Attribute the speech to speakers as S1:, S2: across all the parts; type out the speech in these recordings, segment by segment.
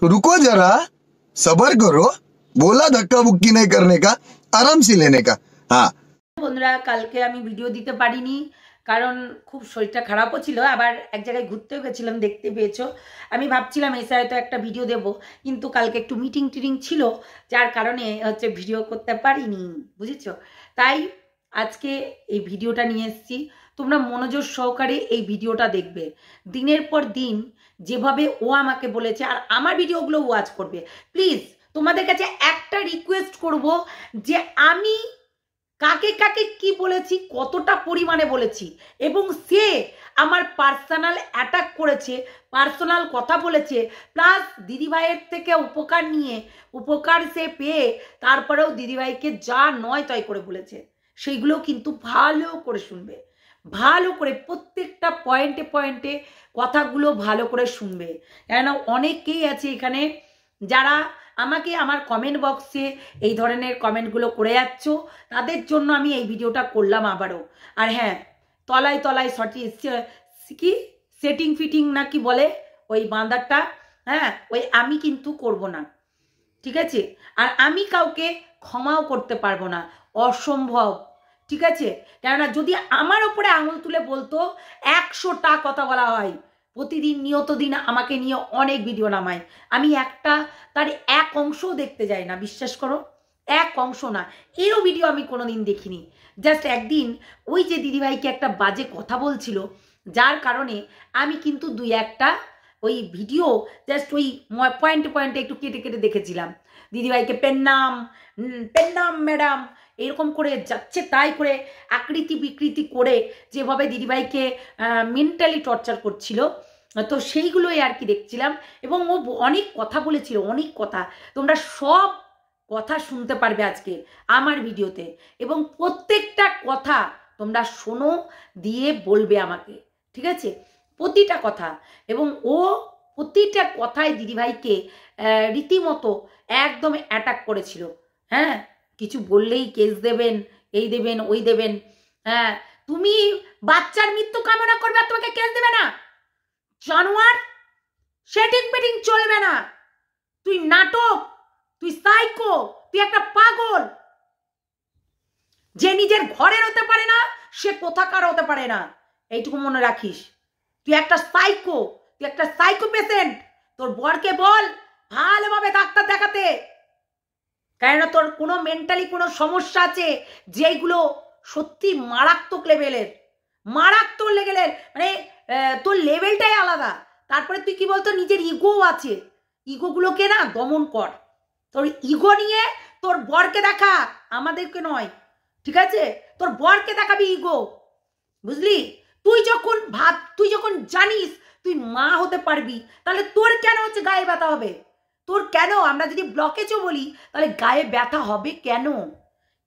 S1: तो रुको जरा, सबर करो, बोला धक्का बुक्की नहीं करने का, आराम से लेने का। हाँ
S2: বন্ধুরা, কালকে আমি ভিডিও দিতে পারিনি কারণ খুব শরীরটা খারাপও ছিল, আবার এক জায়গায় ঘুরতেও গেছিলাম, দেখতে পেয়েছো। আমি ভাবছিলাম এসে হয়তো একটা ভিডিও দেব, কিন্তু কালকে একটু মিটিং টিটিং ছিল, যার কারণে হচ্ছে ভিডিও করতে পারিনি, বুঝেছো। তাই আজকে এই ভিডিওটা নিয়ে এসেছি, তোমরা মনোযোগ সহকারে এই ভিডিওটা দেখবে। দিনের পর দিন যেভাবে ও আমাকে বলেছে, আর আমার ভিডিওগুলো ওয়াচ করবে। প্লিজ তোমাদের কাছে একটা রিকোয়েস্ট করব, যে আমি কাকে কাকে কি বলেছি, কতটা পরিমাণে বলেছি, এবং সে আমার পার্সোনাল অ্যাটাক করেছে, পার্সোনাল কথা বলেছে, প্লাস দিদিভাইয়ের থেকে উপকার নিয়ে উপকার সে পেয়ে তারপরেও দিদিভাইকে যা নয় তাই করে বলেছে, সেইগুলো কিন্তু ভালো করে শুনবে, ভালো করে প্রত্যেকটা পয়েন্টে পয়েন্টে কথাগুলো ভালো করে শুনবে। কেন অনেকেই আছে এখানে যারা আমাকে আমার কমেন্ট বক্সে এই ধরনের কমেন্টগুলো করে যাচ্ছ, তাদের জন্য আমি এই ভিডিওটা করলাম আবারও। আর হ্যাঁ, তলায় তলায় কি সেটিং ফিটিং না কি বলে ওই বাঁদারটা, হ্যাঁ ওই আমি কিন্তু করব না, ঠিক আছে। আর আমি কাউকে ক্ষমাও করতে পারবো না, অসম্ভব, ঠিক আছে। কেননা যদি আমার ওপরে আঙুল তুলে বলতো 100টা কথা বলা হয়, প্রতিদিন নিয়ত দিন আমাকে নিয়ে অনেক ভিডিও নামায়, আমি একটা তার এক অংশও দেখতে যাই না, বিশ্বাস করো, এক অংশ না, এরও ভিডিও আমি কোনোদিন দেখিনি। জাস্ট একদিন ওই যে দিদিভাইকে একটা বাজে কথা বলছিল, যার কারণে আমি কিন্তু দুই একটা ওই ভিডিও জাস্ট ওই পয়েন্টে পয়েন্টে একটু কেটে কেটে দেখেছিলাম। দিদিভাইকে পেন্নাম পেন্নাম ম্যাডাম এরকম করে যাচ্ছে তাই করে আকৃতি বিকৃতি করে যেভাবে দিদিভাইকে মেন্টালি টর্চার করছিল, তো সেইগুলোই আর কি দেখছিলাম। এবং ও অনেক কথা বলেছিল, অনেক কথা, তোমরা সব কথা শুনতে পারবে আজকে আমার ভিডিওতে, এবং প্রত্যেকটা কথা তোমরা শোনো, দিয়ে বলবে আমাকে, ঠিক আছে, প্রতিটা কথা। এবং ও প্রতিটা কথায় দিদিভাইকে রীতিমতো একদম অ্যাটাক করেছিল। হ্যাঁ, কিছু বললেই কেস দেবেন, এই দেবেন ওই দেবেন। হ্যাঁ, তুমি বাচ্চার মৃত্যু কামনা করবে আর তোমাকে কেস দেবে না, জানোয়ার, সেটিং পেটিং চলবে না, তুই নাটক, তুই সাইকো, তুই একটা পাগল। যে নিজের ঘরের হতে পারে না সে কোথাকার হতে পারে না, এইটুকু মনে রাখিস। তুই একটা সাইকো, তুই একটা সাইকো পেশেন্ট। তোর বরকে বল ভালোভাবে ডাক্তার দেখাতে, কেননা তোর কোনো মেন্টালি কোনো সমস্যা আছে যেগুলো সত্যি মারাত্মক লেভেলের, মারাত্মক লেভেলের, মানে তোর লেভেলটাই আলাদা। তারপরে তুই কি বলতো, নিজের ইগো আছে, ইগোগুলোকে না দমন কর। তোর ইগো নিয়ে তোর বরকে দেখা, আমাদেরকে নয়, ঠিক আছে, তোর বরকে দেখাবি ইগো, বুঝলি। তুই যখন জানিস তুই মা হতে পারবি, তাহলে তোর কেন হচ্ছে গায়ে ব্যথা হবে? তোর কেন, আমরা যদি ব্লকেজও বলি তাহলে গায়ে ব্যথা হবে কেন,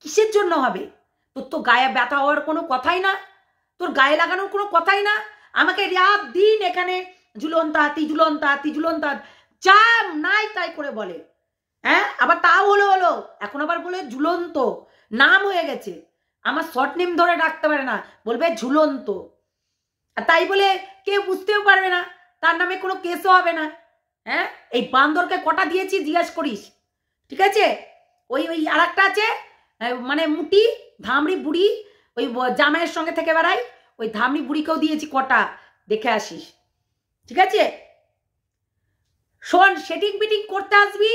S2: কিসের জন্য হবে? তোর তো গায়ে ব্যথা হওয়ার কোনো কথাই না, তোর গায়ে লাগানোর কোনো কথাই না। আমাকে রাত দিন এখানে ঝুলন্তা হাতি ঝুলন্তা হাতি ঝুলন্তা হাতি যা নাই তাই করে বলে। হ্যাঁ, আবার তাও হলো এখন আবার বলে ঝুলন্ত, নাম হয়ে গেছে, আমার শর্ট নেম ধরে ডাকতে পারে না, বলবে ঝুলন্ত। আর তাই বলে কেউ বুঝতেও পারবে না, তার নামে কোনো কেসও হবে না। হ্যাঁ, এই বান্দরকে কটা দিয়েছি জিজ্ঞাসা করিস, ঠিক আছে। ওই ওই আর একটা আছে, মানে মুটি ধামড়ি বুড়ি, ওই জামাইয়ের সঙ্গে থেকে বেড়াই, ওই ধামড়ি বুড়িকেও দিয়েছি কটা, দেখে আসিস, ঠিক আছে। শোন, সেটিং পিটিং করতে আসবি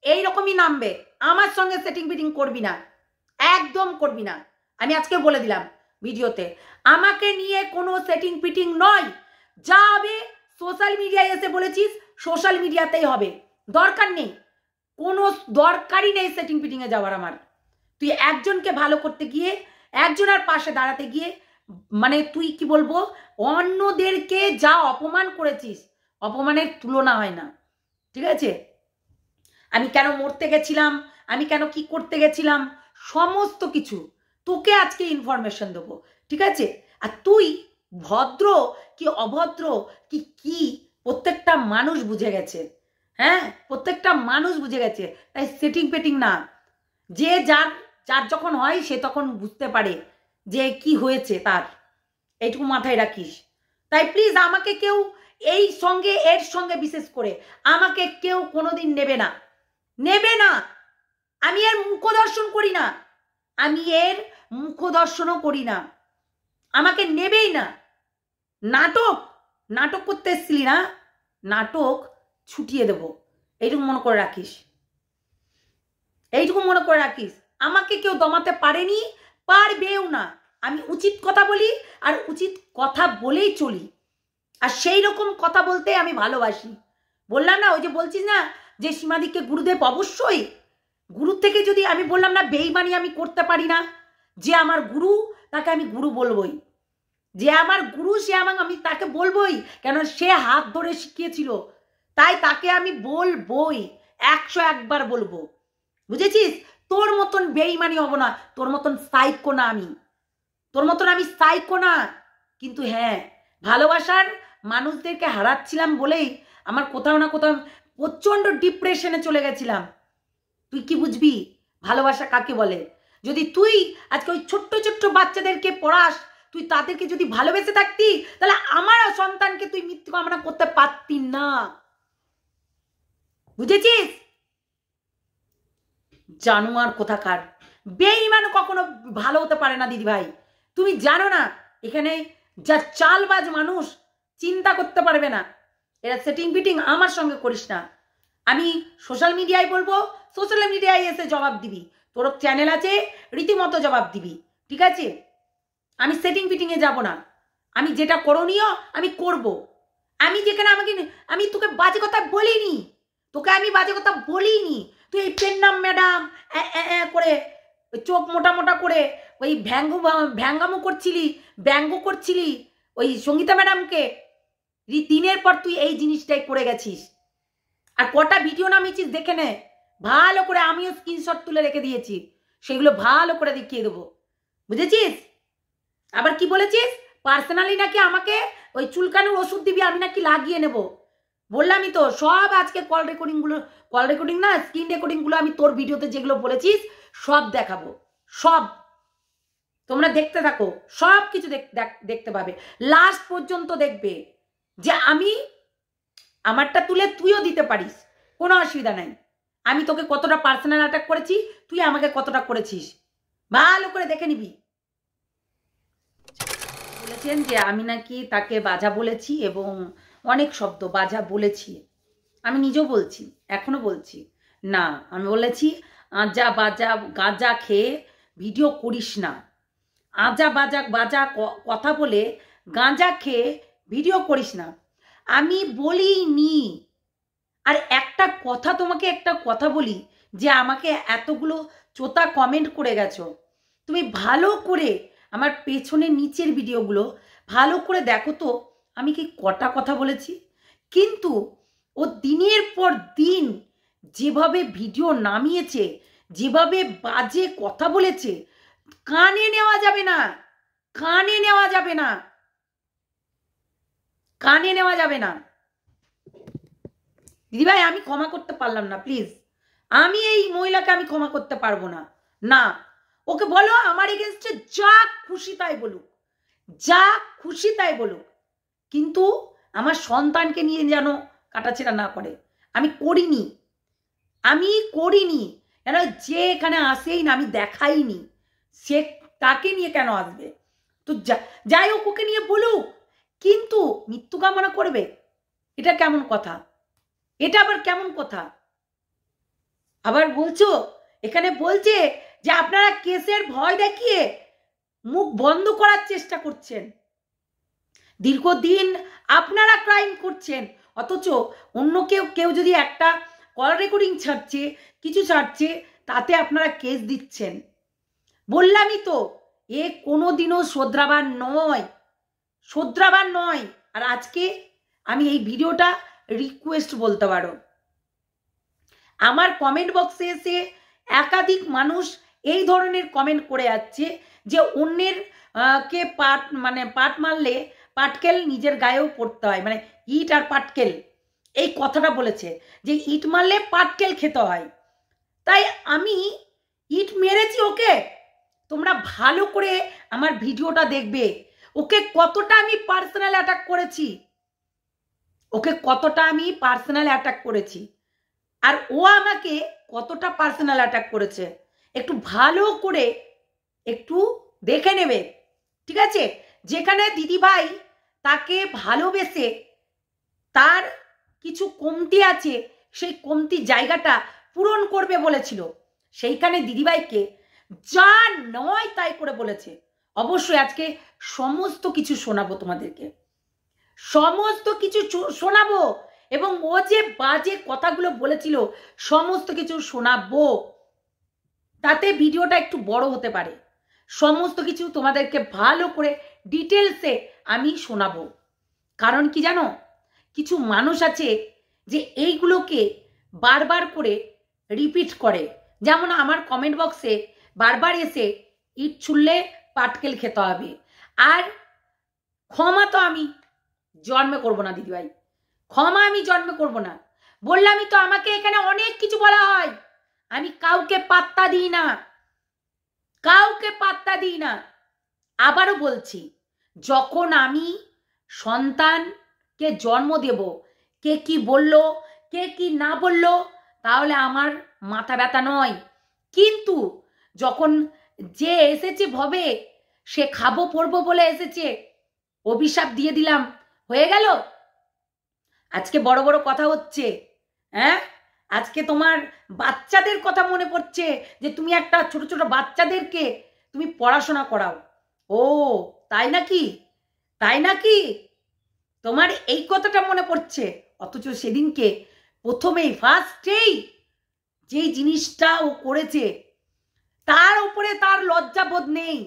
S2: এইরকমই নামবে, আমার সঙ্গে সেটিং পিটিং করবি না, একদম করবি না, আমি আজকে বলে দিলাম ভিডিওতে। আমাকে নিয়ে কোনো সেটিং পিটিং নয়, যা হবে সোশ্যাল মিডিয়ায় এসে বলেছিস সোশ্যাল মিডিয়াতেই হবে, দরকার নেই, কোনো দরকারই নেই সেটিং পিটিংয়ে যাওয়ার আমার। তুই একজনকে ভালো করতে গিয়ে, একজনের পাশে দাঁড়াতে গিয়ে, মানে তুই কি বলবো, অন্যদেরকে যা অপমান করেছিস, অপমানের তুলনা হয় না, ঠিক আছে। আমি কেন মরতে গেছিলাম, আমি কেন কি করতে গেছিলাম, সমস্ত কিছু তোকে আজকে ইনফরমেশন দেবো, ঠিক আছে। আর তুই ভদ্র কি অভদ্র কি কি প্রত্যেকটা মানুষ বুঝে গেছে, হ্যাঁ, প্রত্যেকটা মানুষ বুঝে গেছে। তাই সেটিং পেটিং না, যে যার যার যখন হয় সে তখন বুঝতে পারে যে কি হয়েছে তার, এইটুকু মাথায় রাখিস। তাই প্লিজ আমাকে কেউ এই সঙ্গে এর সঙ্গে বিশেষ করে আমাকে কেউ কোনোদিন নেবে না, নেবে না। আমি এর মুখ দর্শন করি না, আমি এর মুখ দর্শনও করি না, আমাকে নেবেই না। নাটক নাটক করতে এসছিলি না, নাটক ছুটিয়ে দেব, এইটুকু মনে করে রাখিস, এইটুকু মনে করে রাখিস। আমাকে কেউ দমাতে পারেনি, পারবেও না। আমি উচিত কথা বলি আর উচিত কথা বলেই চলি, আর সেই রকম কথা বলতে আমি ভালোবাসি। বললাম না, ওই যে বলছিস না যে সীমাদিকে গুরুদেব, অবশ্যই গুরুর থেকে যদি আমি বললাম না বেইমানি আমি করতে পারি না। যে আমার গুরু তাকে আমি গুরু বলবই, যে আমার গুরু সে আমি তাকে বলবই, কেন সে হাত ধরে শিখিয়েছিল, তাই তাকে আমি বলবই, 101 বার বলবো। বুঝেছিস? তোর মতন বেইমানি হব না, তোর মতন সাইকো না আমি, তোর মতন আমি সাইকো না। কিন্তু হ্যাঁ, ভালোবাসার মানুষদেরকে হারাচ্ছিলাম বলেই আমার কোথাও না কোথাও প্রচণ্ড ডিপ্রেশনে চলে গেছিলাম। তুই কি বুঝবি ভালোবাসা কাকে বলে? যদি তুই আজকে ওই ছোট্ট ছোট্ট বাচ্চাদেরকে পড়াস, তুই তাদেরকে যদি ভালোবেসে থাকতি, তাহলে আমার সন্তানকে তুই মৃত্যু কামনা করতে পারতি না। বুঝেছিস? জানোয়ার কোথাকার, বেঈমান কখনো ভালো হতে পারে না দিদি ভাই। তুমি জানো না, এখানে যা চালবাজ মানুষ চিন্তা করতে পারবে না। এরা সেটিং ফিটিং আমার সঙ্গে করিস না। আমি সোশ্যাল মিডিয়ায় বলবো, সোশ্যাল মিডিয়ায় এসে জবাব দিবি, তোর চ্যানেল আছে রীতিমতো জবাব দিবি, ঠিক আছে? আমি সেটিং ফিটিংয়ে যাব না। আমি যেটা করণীয় আমি করব। আমি যেখানে আমি তোকে বাজে কথা বলিনি, তোকে আমি বাজে কথা বলিনি। তুই এই পেন্নাম ম্যাডাম করে চোখ মোটা মোটা করে ওই ভ্যাঙ্গামো করছিলি, ব্যঙ্গ করছিলি ওই সঙ্গীতা ম্যাডামকে। দিনের পর তুই এই জিনিসটাই করে গেছিস। আর কটা ভিডিও নামিয়েছিস দেখে নে ভালো করে, আমিও স্ক্রিনশট তুলে রেখে দিয়েছি, সেগুলো ভালো করে দেখিয়ে দেবো। বুঝেছিস? আবার কি বলেছিস, পার্সোনালি নাকি আমাকে ওই চুলকানোর ওষুধ দিবি, আমি নাকি লাগিয়ে নেব। বললামই তো, সব আজকে কল রেকর্ডিং না, স্ক্রিন রেকর্ডিংগুলো আমি তোর ভিডিওতে যেগুলো বলেছিস সব দেখাবো, সব তোমরা দেখতে থাকো, সব কিছু দেখতে পাবে, লাস্ট পর্যন্ত দেখবে যে আমি আমারটা তুলে তুইও দিতে পারিস, কোনো অসুবিধা নাই। আমি তোকে কতটা পার্সোনাল অ্যাটাক করেছি, তুই আমাকে কতটা করেছিস, ভালো করে দেখে নিবি। বলেছেন যে আমি নাকি তাকে বাজা বলেছি এবং অনেক শব্দ বাজা বলেছি। আমি নিজেও বলছি, এখনো বলছি না। আমি বলেছি আজা বাজা গাঁজা খেয়ে ভিডিও করিস না, আজা বাজা কথা বলে গাঁজা খেয়ে ভিডিও করিস না, আমি বলিনি। আর একটা কথা বলি, যে আমাকে এতগুলো চোতা কমেন্ট করে গেছো, তুমি ভালো করে আমার পেছনে নিচের ভিডিওগুলো ভালো করে দেখো তো আমি কি কটা কথা বলেছি। কিন্তু ও দিনের পর দিন যেভাবে ভিডিও নামিয়েছে, যেভাবে বাজে কথা বলেছে, কানে নেওয়া যাবে না, কানে নেওয়া যাবে না, কানে নেওয়া যাবে না। দিদিভাই আমি ক্ষমা করতে পারলাম না, প্লিজ। আমি এই মহিলাকে আমি ক্ষমা করতে পারবো না। না, ওকে বলো আমার এগেনস্টে যা খুশি তাই বলুক, যা খুশি তাই বলুক, কিন্তু আমার সন্তানকে নিয়ে যেন কাটাছেড়া না করে। আমি করিনি কেন, যে এখানে আসেই না, আমি দেখাইনি, সে তাকে নিয়ে কেন আসবে? তো যাই হোক, ওকে নিয়ে বলুক, কিন্তু মৃত্যু কামনা করবে, এটা কেমন কথা? এটা আবার কেমন কথা? আবার বলছো, এখানে বলছে যে আপনারা কেসের ভয় দেখিয়ে মুখ বন্ধ করার চেষ্টা করছেন, দীর্ঘদিন আপনারা ক্রাইম করছেন, অথচ অন্য কেউ যদি একটা কল রেকর্ডিং ছাড়ছে, কিছু ছাড়ছে, তাতে আপনারা কেস দিচ্ছেন। বললামই তো, এ কোনোদিনও শোধরাবার নয়। আর আজকে আমি এই ভিডিওটা রিকোয়েস্ট বলতে পারো, আমার কমেন্ট বক্সে এসে একাধিক মানুষ এই ধরনের কমেন্ট করে যাচ্ছে যে অন্যের কে পাট মারলে পাটকেল নিজের গায়েও পড়তে হয়, মানে ইট আর পাটকেল, এই কথাটা বলেছে যে ইট মারলে পাটকেল খেতে হয়। তাই আমি ইট মেরেছি ওকে। তোমরা ভালো করে আমার ভিডিওটা দেখবে, ওকে কতটা আমি পার্সোনাল অ্যাটাক করেছি। ওকে কতটা আমি পার্সোনাল অ্যাটাক করেছি, আর ও আমাকে কতটা পার্সোনাল অ্যাটাক করেছে একটু ভালো করে একটু দেখে নেবে, ঠিক আছে? যেখানে দিদিভাই তাকে ভালোবেসে তার কিছু কমতি আছে সেই কমতি জায়গাটা পূরণ করবে বলেছিল, সেইখানে দিদিভাইকে যা নয় তাই করে বলেছে। অবশ্যই আজকে সমস্ত কিছু শোনাবো তোমাদেরকে, সমস্ত কিছু শোনাবো, এবং ও যে বাজে কথাগুলো বলেছিল সমস্ত কিছু শোনাবো। তাতে ভিডিওটা একটু বড় হতে পারে, সমস্ত কিছু তোমাদেরকে ভালো করে ডিটেলসে আমি শোনাবো। কারণ কি জানো, কিছু মানুষ আছে যে এইগুলোকে বারবার করে রিপিট করে, যেমন আমার কমেন্ট বক্সে বারবার এসে ইট ছুললে পাটকেল খেতে হবে, আর ক্ষমা তো আমি জন্মে করব না দিদিভাই, ক্ষমা আমি জন্মে করব না। বললামই তো আমাকে এখানে অনেক কিছু বলা হয়, আমি কাউকে পাত্তা দিই না, কাউকে পাত্তা দিই না। আবারও বলছি, যখন আমি সন্তানকে জন্ম দেব, কে কি বলল কে কি না বলল তাহলে আমার মাথা ব্যথা নয়, কিন্তু যখন যে এসেছে ভবে সে খাবো পড়বো বলে এসেছে, অভিশাপ দিয়ে দিলাম, হয়ে গেল। আজকে বড় বড় কথা হচ্ছে, হ্যাঁ? আজকে তোমার বাচ্চাদের কথা মনে পড়ছে যে তুমি একটা ছোট ছোট বাচ্চাদেরকে তুমি পড়াশোনা করাও। ও তাই নাকি, তাই নাকি তোমার এই কথাটা মনে পড়ছে? অথচ সেদিনকে প্রথমেই ফার্স্টেই যেই জিনিসটা ও করেছে তার উপরে তার লজ্জাবোধ নেই,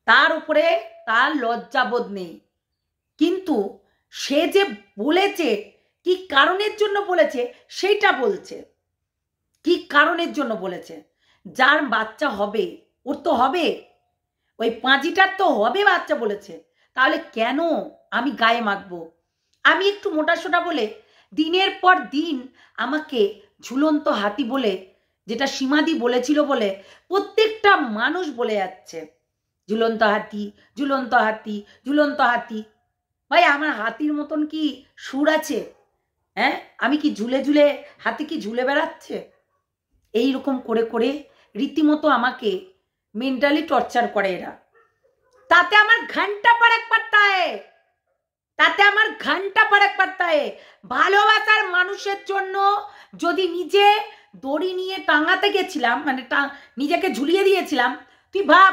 S2: তার উপরে তার লজ্জাবোধ নেই। কিন্তু সে যে বলেছে, কি কারণের জন্য বলেছে সেইটা বলছে, কি কারণের জন্য বলেছে। যার বাচ্চা হবে ওর তো হবে, ওই পাঁজিটার তো হবে বাচ্চা বলেছে, তাহলে কেন আমি গায়ে মাখবো? আমি একটু মোটাসোটা বলে দিনের পর দিন আমাকে ঝুলন্ত হাতি বলে, যেটা সীমাদি বলেছিল বলে প্রত্যেকটা মানুষ বলে যাচ্ছে ঝুলন্ত হাতি, ঝুলন্ত হাতি, ঝুলন্ত হাতি। ভাই আমার হাতির মতন কি সুর আছে? হ্যাঁ, আমি কি ঝুলে ঝুলে, হাতি কি ঝুলে বেড়াচ্ছে? এইরকম করে করে রীতিমতো আমাকে মেন্টালি টর্চার করে এরা। তাতে আমার ঘন্টা পারেক পড়তা है, তাতে আমার ঘন্টা পারেক পড়তা है। ভালোবাসার মানুষের জন্য যদি নিজে দড়ি নিয়ে টাঙাতে গেছিলাম, মানে নিজেকে ঝুলিয়ে দিয়েছিলাম, তুই ভাব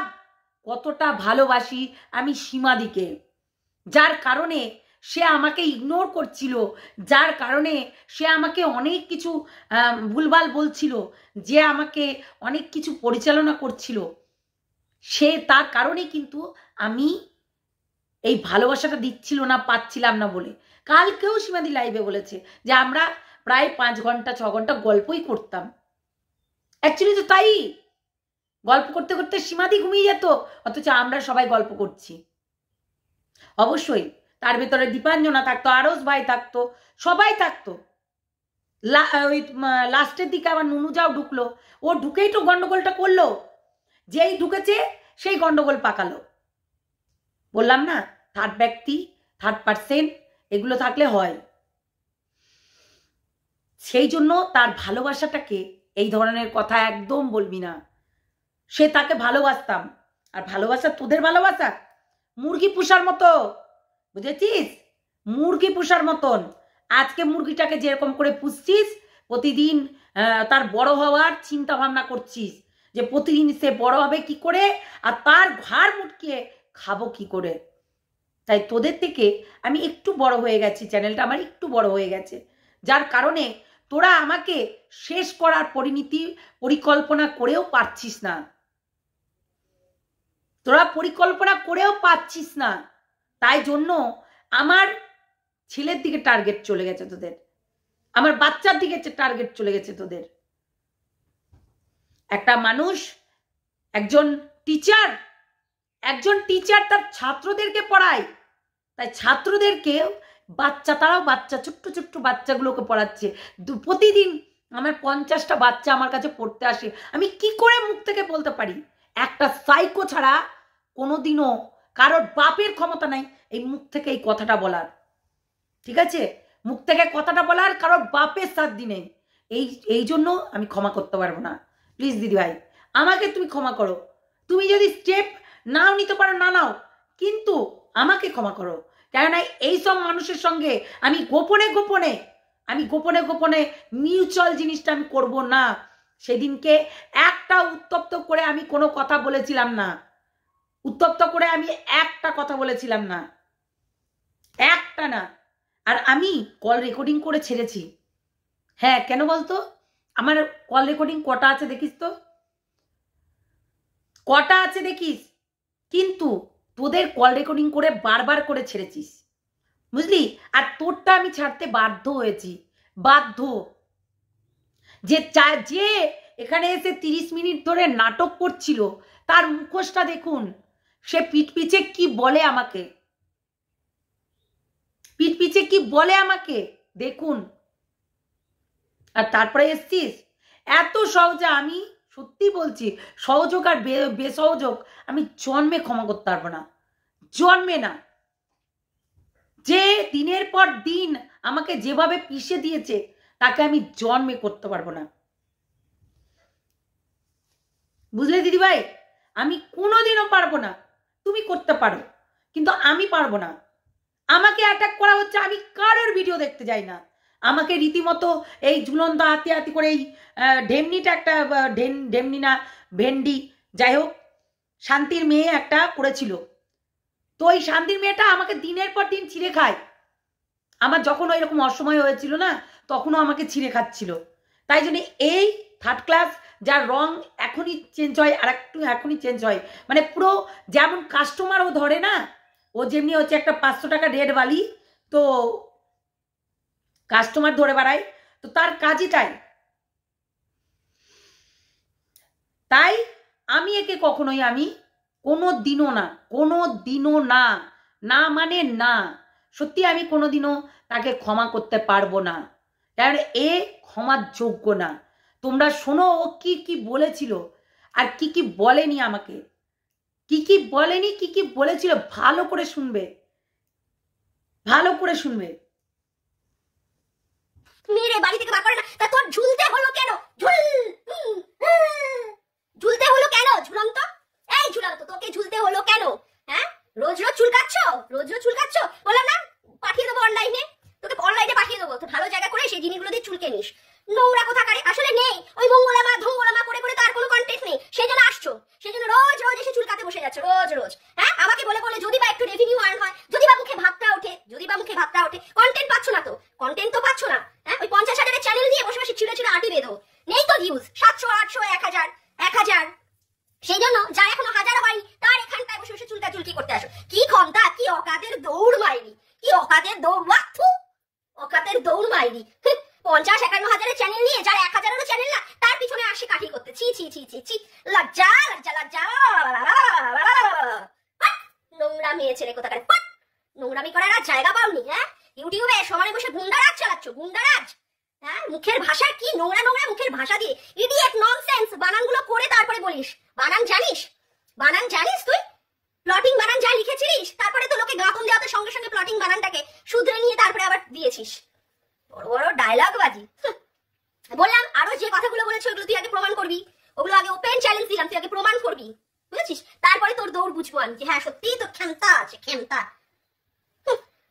S2: কতটা ভালোবাসি আমি সীমাদিকে, যার কারণে সে আমাকে ইগনোর করছিল, যার কারণে সে আমাকে অনেক কিছু ভুলভাল বলছিল, যে আমাকে অনেক কিছু পরিচালনা করছিল, সে তার কারণে কিন্তু আমি এই ভালোবাসাটা দিচ্ছিল না, পাচ্ছিলাম না বলে। কালকেও সীমাদি লাইভে বলেছে যে আমরা প্রায় 5 ঘন্টা 6 ঘন্টা গল্পই করতাম। অ্যাকচুয়ালি তো তাই, গল্প করতে করতে সীমাদি ঘুমিয়ে যেত, অথচ আমরা সবাই গল্প করছি। অবশ্যই তার ভেতরে দীপাঞ্জনা থাকতো, আরস ভাই থাকতো, সবাই থাকতো। ওই লাস্টের দিকে আবার নুনুজাও ঢুকলো, ও ঢুকেই তো গন্ডগোলটা করলো, যেই ঢুকেছে সেই গন্ডগোল পাকালো। বললাম না, থার্ড ব্যক্তি, থার্ড পার্সন এগুলো থাকলে হয়। সেই জন্য তার ভালোবাসাটাকে এই ধরনের কথা একদম বলবি না। সে তাকে ভালোবাসতাম, আর ভালোবাসা তোদের ভালোবাসা মুরগি পুষার মতো, বুঝেছিস? মুরগি পুষার মতন। আজকে মুরগিটাকে যেরকম করে পুষছিস, প্রতিদিন তার বড় হওয়ার চিন্তা ভাবনা করছিস যে প্রতিদিন সে বড় হবে কি করে, আর তার ঘাড় মুটকিয়ে খাবো কি করে। তাই তোদের থেকে আমি একটু বড় হয়ে গেছি, চ্যানেলটা আমার একটু বড় হয়ে গেছে, যার কারণে তোরা আমাকে শেষ করার পরিকল্পনা করেও পারছিস না, তোরা পরিকল্পনা করেও পাচ্ছিস না। তাই জন্য আমার ছেলের দিকে টার্গেট চলে গেছে তোদের, আমার বাচ্চার দিকে টার্গেট চলে গেছে তোদের। একটা মানুষ, একজন টিচার তার ছাত্রদেরকে পড়ায়, তাই ছাত্রদেরকে তারাও বাচ্চা, ছোট্ট ছোট্ট বাচ্চাগুলোকে পড়াচ্ছে। প্রতিদিন আমার 50টা বাচ্চা আমার কাছে পড়তে আসে। আমি কি করে মুখ থেকে বলতে পারি? একটা সাইকো ছাড়া কোনোদিনও কারোর বাপের ক্ষমতা নাই এই মুখ থেকে এই কথাটা বলার। ঠিক আছে? মুখ থেকে কথাটা বলার কারোর বাপের সাধ্য নেই। এই জন্য আমি ক্ষমা করতে পারবো না। প্লিজ দিদিভাই, আমাকে তুমি ক্ষমা করো। তুমি যদি স্টেপ নাও নিতে পারো না নাও, কিন্তু আমাকে ক্ষমা করো। কেননা এইসব মানুষের সঙ্গে আমি গোপনে গোপনে মিউচুয়াল জিনিসটা আমি করব না। সেদিনকে একটা উত্তপ্ত করে আমি কোনো কথা বলেছিলাম না। উত্তপ্ত করে আমি একটা কথা বলেছিলাম না, একটা না। আর আমি কল রেকর্ডিং করে ছেড়েছি। হ্যাঁ, কেন বলতো? আমার কল রেকর্ডিং কটা আছে দেখিস তো, কটা আছে দেখিস। কিন্তু তোদের কল রেকর্ডিং করে বারবার করে ছেড়েছিস, বুঝলি? আর তোরটা আমি ছাড়তে বাধ্য হয়েছি, বাধ্য। যে এখানে এসে 30 মিনিট ধরে নাটক করছিল, তার মুখোশটা দেখুন। সে পিঠ পিছে কি বলে আমাকে, পিঠ পিছে কি বলে আমাকে দেখুন। আর তারপরে এসছিস এত সহজে। আমি সত্যি বলছি, সহযোগ আর বেসহযোগ আমি জন্মে ক্ষমা করতে পারবো না, জন্মে না। যে দিনের পর দিন আমাকে যেভাবে পিষে দিয়েছে, তাকে আমি জন্মে করতে পারবো না, বুঝলে দিদিভাই? আমি কোনোদিনও পারবো না। তুমি করতে পারো, কিন্তু আমি পারবো না। আমাকে অ্যাটাক করা হচ্ছে, আমি কারোর ভিডিও দেখতে যাই না। আমাকে রীতিমতো এই ঝুলন্দা হাতি হাতি করে এই ঢেমনিটা একটা ঢেমনি না ভেন্ডি, যাই হোক, শান্তির মেয়ে একটা করেছিল। তো ওই শান্তির মেয়েটা আমাকে দিনের পর দিন ছিঁড়ে খায়। আমার যখন ওই রকম অসময় হয়েছিল না, তখনও আমাকে ছিঁড়ে খাচ্ছিল। তাই জন্য এই থার্ড ক্লাস, যার রং এখনই চেঞ্জ হয় আর একটু এখনই চেঞ্জ হয়, মানে পুরো যেমন কাস্টমারও ধরে না, ও যেমনি হচ্ছে একটা 500 টাকা রেড বালি, তো কাস্টমার ধরে বেড়ায়, তো তার কাজই তাই আমি একে কখনোই আমি কোনো দিনও না, না মানে না, সত্যি আমি কোনোদিনও তাকে ক্ষমা করতে পারবো না। কারণ এ ক্ষমার যোগ্য না। তোমরা শোনো ও কি কি বলেছিল আর কি কি বলেনি আমাকে, কি কি বলেনি, কি কি বলেছিল, ভালো করে শুনবে, ভালো করে শুনবে।
S3: মেরে বাড়ি থেকে বার করে না, তা তোর ঝুলতে হলো কেন? ঝুলতে হলো কেন ঝুলন্ত? এই ঝুলন্ত, তোকে ঝুলতে হলো কেন? হ্যাঁ, রোজ রোজ চুলকাচ্ছ, রোজ রোজ চুলকাচ্ছ। বললাম না পাঠিয়ে দেবো অনলাইনে, তোকে অনলাইনে পাঠিয়ে দেবো। তো ভালো জায়গা করে সেই জিনিসগুলো দিয়ে চুলকে নিস। নোংরা কোথাকারে আসলে নেই, ওই মঙ্গলামা ধঙ্গলামা করে করে তার কোনো কন্টেন্ট নেই, সেই জন্য আসছো, সেই জন্য রোজ রোজ এসে চুলকাতে বসে যাচ্ছে রোজ রোজ। হ্যাঁ, আমাকে বলে বলে যদি বা একটু রেভিনিউ আর্ন হয়, যদি বা মুখে ভাবটা ওঠে, যদি বা মুখে ভাবটা ওঠে। কন্টেন্ট পাচ্ছ না তো, কন্টেন্ট তো পাচ্ছ না। হ্যাঁ, ওই 50,000-এর চ্যানেল দিয়ে বসে বসে ছিঁড়ে ছিঁড়ে আটি বেঁধো, নেই তো ভিউজ 700, 800, 1000। সেই জন্য যার এখনো 1000 হয়নি, তার এখানটায় বসে বসে চুলকি করতে আসো। কি ক্ষমতা, কি অকাদের দৌড় মাইরি, কি অকাদের দৌড়, অকাদের দৌড় মাইরি। 50-51,000-এর চ্যানেল নিয়ে যার 1000-এরও চ্যানেল না, তার পিছনে আসে কাঠি করতে। ছি ছি ছি ছি ছি, লজ্জা লজ্জা লজ্জা। নোংরা মেয়ে ছেলে কোথাকার, নোংরামি করার আর জায়গা পাওনি? হ্যাঁ, ইউটিউবে সমানে বসে গুন্ডারাজ চালাচ্ছ, গুন্ডারাজ। হ্যাঁ, মুখের ভাষা কি নোংরা নোংরা মুখের ভাষা দিয়ে ইডিয়েট ননসেন্স বানানগুলো করে তারপরে বলিস বানান জানিস? বানান জানিস তুই? প্লটিং বানান যা লিখেছিলিস, তারপরে তো লোকে গাঁথন দেওয়াতে সঙ্গে সঙ্গে প্লটিং বানানটাকে শুধরে নিয়ে তারপরে আবার দিয়েছিস। বড় বড় ডায়লগ বাজি। বললাম আরো যে কথাগুলো বলেছো ওগুলো তুই আগে প্রমাণ করবি, ওগুলো আগে ওপেন চ্যালেঞ্জ দিলাম, তুই আগে প্রমাণ করবি, বুঝেছিস? তারপরে তোর দৌড় বুঝবো আমি যে হ্যাঁ সত্যিই তোর ক্ষমতা আছে, ক্ষমতা।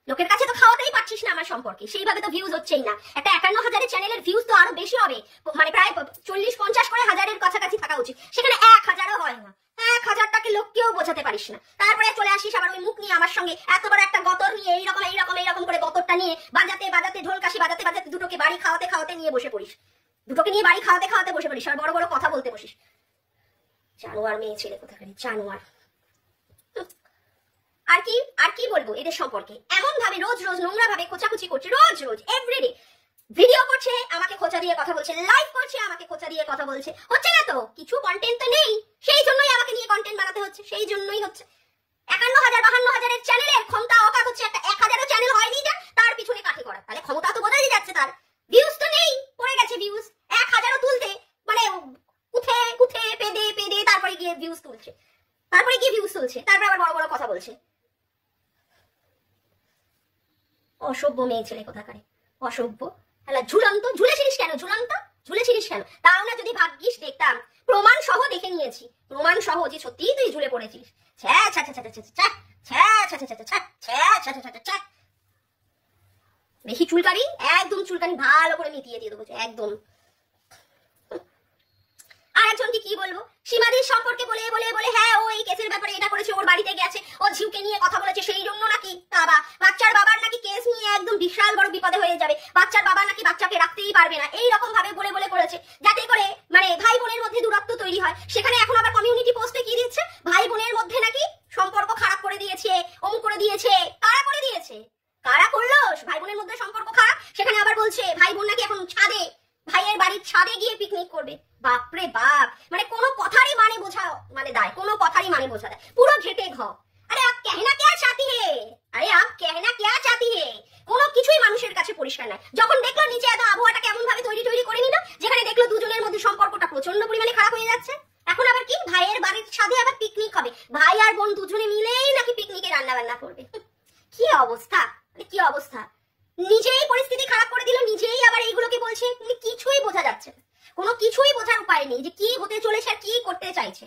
S3: লোকের কাছে তো খাওয়াতেই পারছিস না আমার সম্পর্কে, সেইভাবে তো ভিউজ হচ্ছেই না। একটা 51,000-এর চ্যানেলের ভিউজ তো আরো বেশি হবে, মানে প্রায় 40-50 করে হাজারের কাছাকাছি থাকা উচিত, সেখানে 1000-ও হয় না। 1000টাকে লোককেও বোঝাতে পারিস না, তারপরে চলে আসিস আবার ওই মুখ নিয়ে আমার সঙ্গে এত বড় একটা গতর নিয়ে এইরকম করে গতরটা নিয়ে বাজাতে বাজাতে ঢোলকাশি বাজাতে বাজাতে দুটোকে বাড়ি খাওয়াতে খাওয়াতে নিয়ে বসে পড়িস, দুটোকে নিয়ে বাড়ি খাওয়াতে খাওয়াতে বসে পড়িস আর বড় বড় কথা বলতে বসিস। জানোয়ার মেয়ে ছেলে কোথাকার, জানোয়ার। আর কি বলবো এদের সম্পর্কে? এমন ভাবে রোজ রোজ নোংরা ভাবে খোঁচাখুচি করছে, রোজ রোজ এভরিডে ভিডিও করছে আমাকে খোঁচা দিয়ে কথা বলছে, লাইভ করছে আমাকে খোঁচা দিয়ে কথা বলছে। হচ্ছে না তো, কিছু কন্টেন্ট তো নেই, সেই জন্যই আমাকে নিয়ে কন্টেন্ট বানাতে হচ্ছে, সেই জন্যই হচ্ছে। 51,000-52,000-এর চ্যানেলের ক্ষমতা অকাত হচ্ছে একটা 1000-ও চ্যানেল হয়নি যা তার পিছনে কাঠি করা, তাহলে ক্ষমতা তো বোঝাই যাচ্ছে তার। ভিউজ তো নেই, পড়ে গেছে ভিউজ। 1000-ও তুলতে মানে উঠে উঠে পেদে পেদে তারপরে গিয়ে ভিউজ তুলছে, তারপরে আবার বড় বড় কথা বলছে। অসভ্য মেয়ে ছেলে কোথাকারে, অসভ্য। হ্যাঁ ঝুলন্ত, ঝুলেছিলিস কেন? ঝুলেছিলিস কেন? তাও না যদি ভাগ্যিস দেখতাম, প্রমাণ সহ দেখে নিয়েছি, প্রমাণ সহ যে সত্যিই তুই ঝুলে পড়েছিস। ছ্যা ছ্যা ছ্যা ছ্যা ছ্যা ছ্যা ছ্যা ছ্যা ছ্যা ছ্যা ছ্যা ছ্যা ছ্যা। বেশি চুলকানি, একদম চুলকানি ভালো করে মিটিয়ে দিয়ে দেবো একদম। আর একজনকে কি বলবো, সীমাদির সম্পর্কে বলে বলে বলে হ্যাঁ ও এই কেসের ব্যাপারে এটা করেছে, ওর বাড়িতে গেছে, ও ঝিউকে নিয়ে কথা বলেছে, সেই জন্য নাকি বাবা বাচ্চার বাবার নাকি কেস নিয়ে একদম বিশাল বড় বিপদে হয়ে যাবে, বাচ্চার বাবা নাকি বাচ্চাকে রাখতেই পারবে না, এই রকম ভাবে বলে বলে করেছে, যাতে করে মানে ভাই বোনের মধ্যে দূরত্ব তৈরি হয়। সেখানে এখন আবার কমিউনিটি পোস্টে কি দিচ্ছে, ভাই বোনের মধ্যে নাকি সম্পর্ক খারাপ করে দিয়েছে, ওম করে দিয়েছে। কারা করে দিয়েছে? কারা করলো ভাই বোনের মধ্যে সম্পর্ক খারাপ? সেখানে আবার বলছে ভাই বোন নাকি এখন ছাদে, ভাইয়ের বাড়ির ছাদে গিয়ে পিকনিক করবে। বাপরে বাপ, মানে কোনো কথারই মানে বোঝা মানে দায়, কোনো কথারই মানে বোঝা দেয়, পুরো ঘেটে ঘ। আরে আপ कहना क्या चाहती है, আরে আপ कहना क्या चाहती है, কোনো কিছুই মানুষের কাছে পরিষ্কার নাই। যখন দেখলো নিচে এত আবহাওয়াটা কেমন ভাবে তৈরি করে নিল, যেখানে দেখলো দুজনের মধ্যে সম্পর্কটা প্রচন্ড পরিমাণে খারাপ হয়ে যাচ্ছে, এখন আবার কি ভাইয়ের বাড়ির ছাদে আবার পিকনিক হবে, ভাই আর বোন দুজনে মিলেই নাকি পিকনিকে রান্না বান্না করবে। কি অবস্থা, মানে কি অবস্থা, নিজেই পরিস্থিতি খারাপ করে দিল, নিজেই আবার এইগুলোকে বলছে, মানে কিছুই বোঝা যাচ্ছে না, কোনো কিছুই বোঝার উপায় নেই যে কি হতে চলেছে আর কি করতে চাইছে।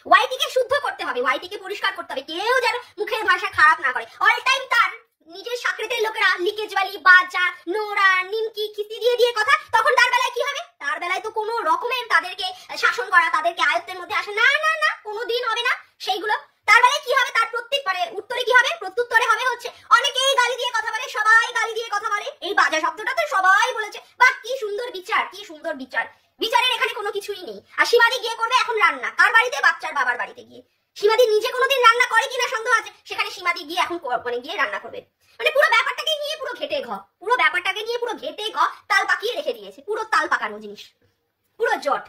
S3: ওয়াইটিকে শুদ্ধ করতে হবে, ওয়াইটিকে পরিষ্কার করতে হবে, কেউ যেন মুখের ভাষা খারাপ না করে। অল টাইম তার নিজের সাকরেতের লোকেরা লিকেজ বালি, বাজা, নোরা, নিমকি, খিস্তি দিয়ে দিয়ে কথা, তখন তার বেলায় কি হবে? তার বেলায় তো কোনো রকমের তাদেরকে শাসন করা, তাদেরকে আয়ত্তের মধ্যে আসে না, না না কোনোদিন হবে না সেইগুলো। তার বেলায় কি হবে? তার প্রত্যেক উত্তরে কি হবে? প্রত্যুত্তরে হবে হচ্ছে অনেকেই গালি দিয়ে কথা বলে, সবাই গালি দিয়ে কথা বলে, এই বাজা শব্দটা তো সবাই বলেছে। বাহ কি সুন্দর বিচার, কি সুন্দর বিচার, বিচারের এখানে কোনো কিছুই নেই। আর সীমাদি গিয়ে করবে এখন রান্না, কার বাড়িতে? বাচ্চার বাবার বাড়িতে গিয়ে। সীমাদি নিজে কোনোদিন রান্না করে কিনা সন্দেহ আছে, সেখানে সীমাদি গিয়ে এখন মানে গিয়ে রান্না করবে। মানে পুরো ব্যাপারটাকে নিয়ে পুরো ঘেটে ঘ, পুরো ব্যাপারটাকে নিয়ে পুরো ঘেটে ঘ, তাল পাকিয়ে রেখে দিয়েছে, পুরো তাল পাকানো জিনিস, পুরো জট।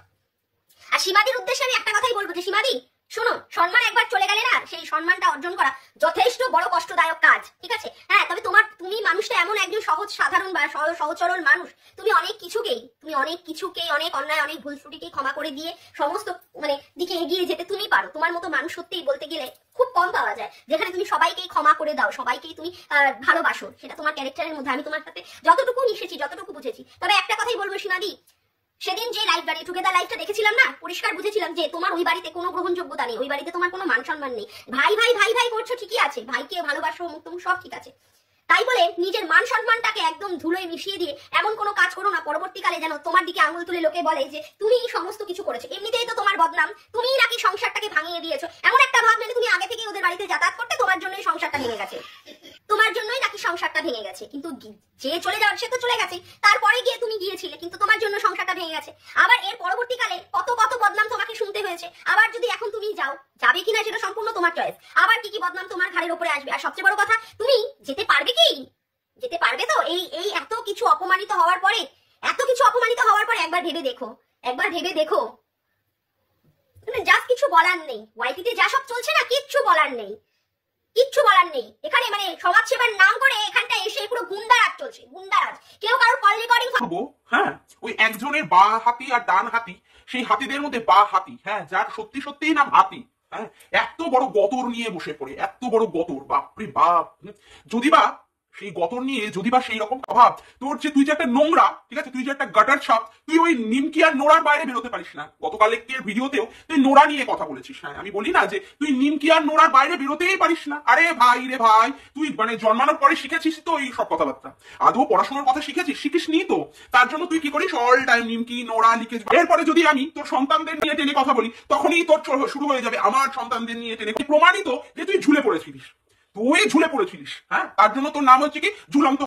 S3: আর সীমাদির উদ্দেশ্যে আমি একটা কথাই বলবো যে সীমাদি শোনো, সম্মান একবার চলে গেলে না, সেই সম্মানটা অর্জন করা যথেষ্ট বড় কষ্টদায়ক কাজ, ঠিক আছে? হ্যাঁ, তবে তুমি মানুষটা এমন একজন সহজ সাধারণ বা সহজ সরল মানুষ, তুমি অনেক কিছুকেই অনেক অন্যায়, অনেক ভুল ত্রুটিকে ক্ষমা করে দিয়ে সমস্ত মানে দিকে এগিয়ে যেতে তুমি পারো। তোমার মতো মানুষ সত্যিই বলতে গেলে খুব কম পাওয়া যায়, যেখানে তুমি সবাইকেই ক্ষমা করে দাও, সবাইকেই তুমি ভালোবাসো, সেটা তোমার ক্যারেক্টারের মধ্যে। আমি তোমার সাথে যতটুকু মিশেছি, যতটুকু বুঝেছি, তবে একটা কথাই বলবো সীমাদি, সেদিন যে লাইভ বাড়ি টুগেদার লাইভটা দেখেছিলাম না, পরিষ্কার বুঝেছিলাম যে তোমার ওই বাড়িতে কোনো গ্রহণযোগ্যতা নেই, ওই বাড়িতে তোমার কোনো মান সম্মান নেই। ভাই ভাই ভাই ভাই করছো ঠিকই আছে, ভাইকে ভালোবাসো, মুখ তুমি সব ঠিক আছে, তাই বলে নিজের মান সম্মানটাকে একদম ধুলোয় মিশিয়ে দিয়ে এমন কোনো কাজ করো না পরবর্তীকালে যেন তোমার দিকে আঙুল তুলে লোকে বলে যে তুমি সমস্ত কিছু করেছো। এমনিতেই তো তোমার বদনাম, তুমি নাকি সংসারটাকে ভাঙিয়ে দিয়েছো, এমন একটা ভাব নাকি তুমি আগে থেকে ওদের বাড়িতে যাতায়াত করতে, তোমার জন্যই সংসারটা ভেঙে গেছে, তোমার জন্যই নাকি সংসারটা ভেঙে গেছে। কিন্তু যে চলে যাওয়ার সে তো চলে গেছে, তারপরে গিয়ে তুমি গিয়েছিলে, কিন্তু তোমার জন্য সংসারটা ভেঙে গেছে। আবার এর পরবর্তীকালে কত কত বদনাম তোমাকে শুনতে হয়েছে। আবার যদি এখন তুমি যাও, যাবে কিনা সেটা সম্পূর্ণ তোমার চয়েস, আবার কি কি বদনাম তোমার ঘাড়ের উপরে আসবে। আর সবচেয়ে বড় কথা, তুমি যেতে পারবে কি? যেতে পারবে তো? এই এত কিছু অপমানিত হওয়ার পরে, একবার ভেবে দেখো, একবার ভেবে দেখো, জাস্ট কিছু বলার নেই। ওয়াইটিতে যা সব চলছে না, কিচ্ছু বলার নেই, কিচ্ছু বলার নেই। এখানে মানে সমাজ সেবার নাম করে এখানটা এসে পুরো গুন্ডারাজ চলছে, গুন্ডারাজ। কেউ কারোর কল রেকর্ডিং,
S4: হ্যাঁ, ওই একজনের বা হাতি আর ডান হাতি, সেই হাতিদের মধ্যে বা হাতি, হ্যাঁ, যার সত্যি সত্যিই নাম হাতি, হ্যাঁ, এত বড় গতর নিয়ে বসে পড়ে, এত বড় গতর, বাপরে বাপ। যদি বা সেই গতর নিয়ে যদি বা সেই রকম অভাব তোর, যে তুই যে একটা নোংরা, ঠিক আছে, তুই যে একটা গাটার সাপ, তুই ওই নিমকি আর নোড়ার বাইরে বেরোতে পারিস না। গতকালের ভিডিওতেও তুই নোড়া নিয়ে কথা বলেছিস। হ্যাঁ, আমি বলি না যে তুই নিমকি আর নোড়ার বাইরে বেরোতেই পারিস না। আরে ভাই রে ভাই, তুই মানে জন্মানোর পরে শিখেছিস তো এই সব কথাবার্তা? আদৌ পড়াশোনার কথা শিখেছিস? শিখিস নি তো। তার জন্য তুই কি করিস? অল টাইম নিমকি, নোড়া, লিকেজ। এরপরে যদি আমি তোর সন্তানদের নিয়ে টেনে কথা বলি, তখনই তোর শুরু হয়ে যাবে আমার সন্তানদের নিয়ে টেনে। প্রমাণিত যে তুই ঝুলে পড়েছিলিস, হ্যাঁ, তার জন্য তোর নাম হচ্ছে কি ঝুলন্ত